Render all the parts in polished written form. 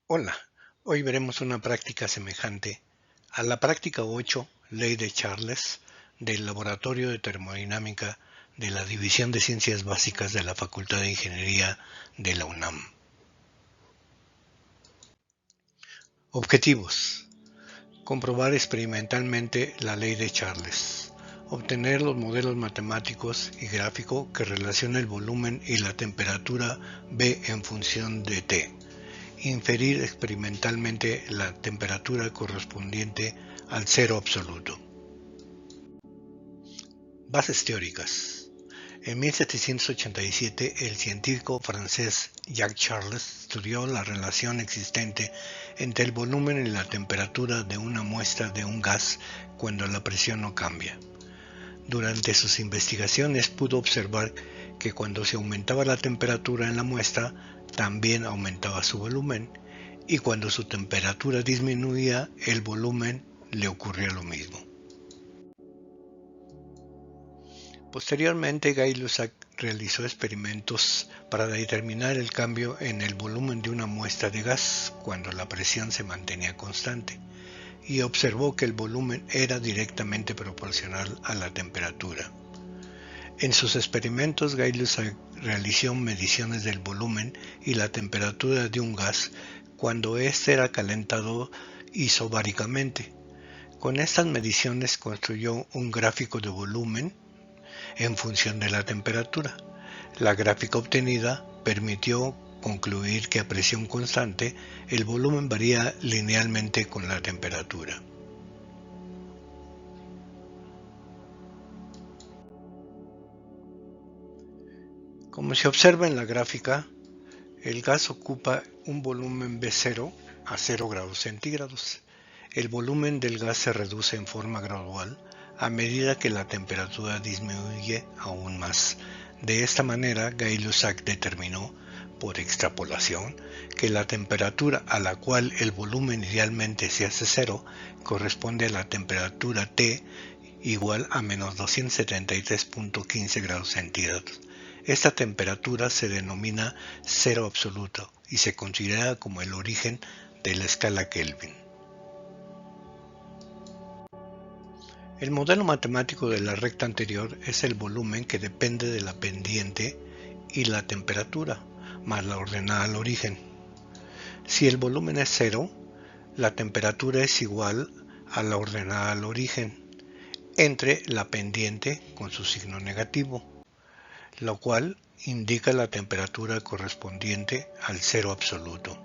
Hola, hoy veremos una práctica semejante a la práctica 8, Ley de Charles, del Laboratorio de Termodinámica de la División de Ciencias Básicas de la Facultad de Ingeniería de la UNAM. Objetivos: comprobar experimentalmente la Ley de Charles, obtener los modelos matemáticos y gráfico que relacionan el volumen y la temperatura B en función de T, inferir experimentalmente la temperatura correspondiente al cero absoluto. Bases teóricas. En 1787, el científico francés Jacques Charles estudió la relación existente entre el volumen y la temperatura de una muestra de un gas cuando la presión no cambia. Durante sus investigaciones pudo observar que cuando se aumentaba la temperatura en la muestra, también aumentaba su volumen, y cuando su temperatura disminuía, el volumen le ocurría lo mismo. Posteriormente, Gay-Lussac realizó experimentos para determinar el cambio en el volumen de una muestra de gas cuando la presión se mantenía constante, y observó que el volumen era directamente proporcional a la temperatura. En sus experimentos, Gay-Lussac realizó mediciones del volumen y la temperatura de un gas cuando éste era calentado isobáricamente. Con estas mediciones construyó un gráfico de volumen en función de la temperatura. La gráfica obtenida permitió concluir que a presión constante el volumen varía linealmente con la temperatura. Como se observa en la gráfica, el gas ocupa un volumen B0 a 0 grados centígrados. El volumen del gas se reduce en forma gradual a medida que la temperatura disminuye aún más. De esta manera, Gay-Lussac determinó, por extrapolación, que la temperatura a la cual el volumen idealmente se hace cero corresponde a la temperatura T igual a menos 273.15 grados centígrados. Esta temperatura se denomina cero absoluto y se considera como el origen de la escala Kelvin. El modelo matemático de la recta anterior es el volumen que depende de la pendiente y la temperatura, más la ordenada al origen. Si el volumen es cero, la temperatura es igual a la ordenada al origen, entre la pendiente con su signo negativo, lo cual indica la temperatura correspondiente al cero absoluto.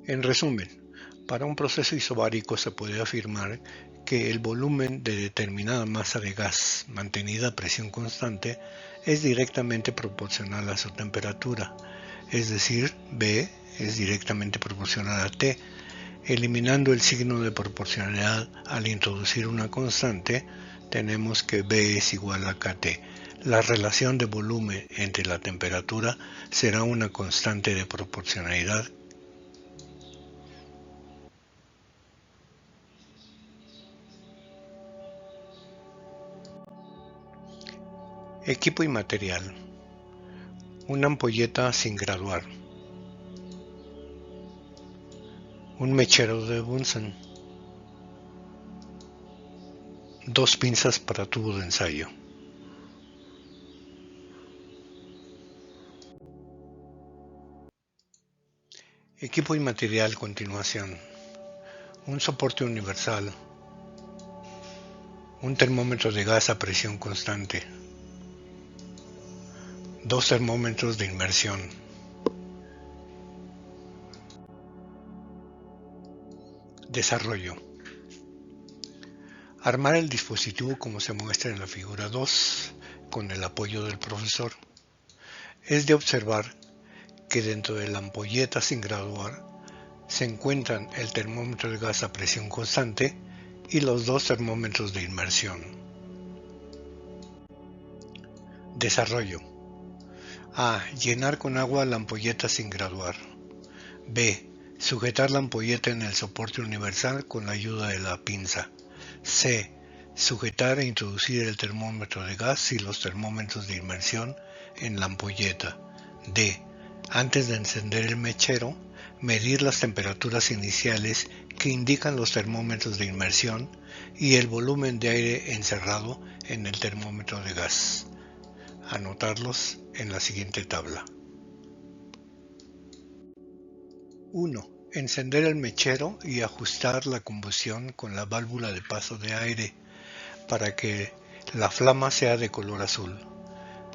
En resumen, para un proceso isobárico se puede afirmar que el volumen de determinada masa de gas mantenida a presión constante es directamente proporcional a su temperatura, es decir, B es directamente proporcional a T. Eliminando el signo de proporcionalidad al introducir una constante, tenemos que B es igual a KT. La relación de volumen entre la temperatura será una constante de proporcionalidad. Equipo y material. Una ampolleta sin graduar. Un mechero de Bunsen. 2 pinzas para tubo de ensayo. Equipo y material continuación. Un soporte universal. Un termómetro de gas a presión constante. 2 termómetros de inmersión. Desarrollo. Armar el dispositivo como se muestra en la figura 2, con el apoyo del profesor. Es de observar que dentro de la ampolleta sin graduar se encuentran el termómetro de gas a presión constante y los 2 termómetros de inmersión. Desarrollo. A. Llenar con agua la ampolleta sin graduar. B. Sujetar la ampolleta en el soporte universal con la ayuda de la pinza. C. Sujetar e introducir el termómetro de gas y los termómetros de inmersión en la ampolleta. D. Antes de encender el mechero, medir las temperaturas iniciales que indican los termómetros de inmersión y el volumen de aire encerrado en el termómetro de gas. Anotarlos en la siguiente tabla. 1. Encender el mechero y ajustar la combustión con la válvula de paso de aire para que la flama sea de color azul.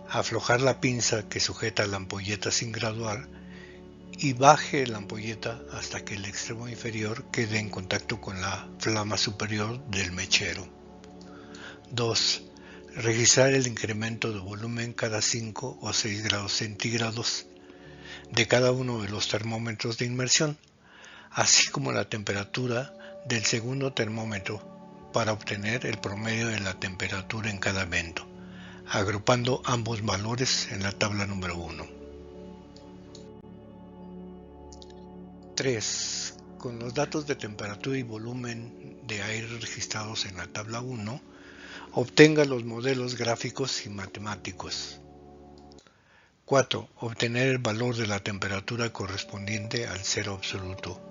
Aflojar la pinza que sujeta la ampolleta sin graduar y baje la ampolleta hasta que el extremo inferior quede en contacto con la flama superior del mechero. 2. Registrar el incremento de volumen cada 5 o 6 grados centígrados de cada uno de los termómetros de inmersión, así como la temperatura del segundo termómetro para obtener el promedio de la temperatura en cada evento, agrupando ambos valores en la tabla número 1. 3. Con los datos de temperatura y volumen de aire registrados en la tabla 1, obtenga los modelos gráficos y matemáticos. 4. Obtener el valor de la temperatura correspondiente al cero absoluto.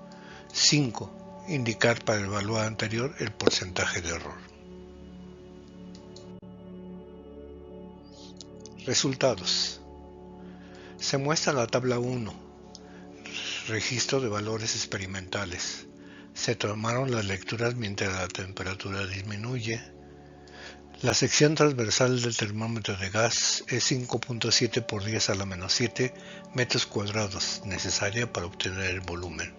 5. Indicar para el valor anterior el porcentaje de error. Resultados. Se muestra la tabla 1. Registro de valores experimentales. Se tomaron las lecturas mientras la temperatura disminuye. La sección transversal del termómetro de gas es 5.7 por 10 a la menos 7 metros cuadrados, necesaria para obtener el volumen.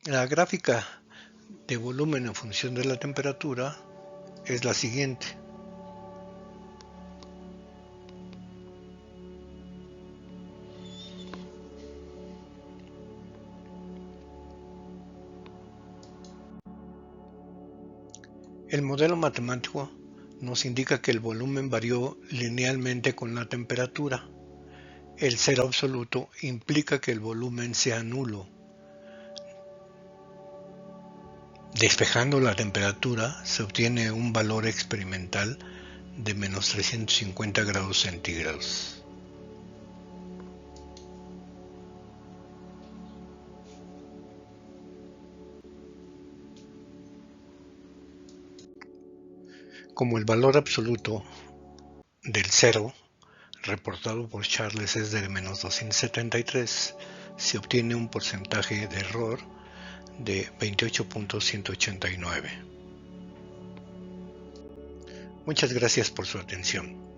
La gráfica de volumen en función de la temperatura es la siguiente. El modelo matemático nos indica que el volumen varió linealmente con la temperatura. El cero absoluto implica que el volumen sea nulo. Despejando la temperatura se obtiene un valor experimental de menos 350 grados centígrados. Como el valor absoluto del cero reportado por Charles es de menos 273, se obtiene un porcentaje de error de 28.189. Muchas gracias por su atención.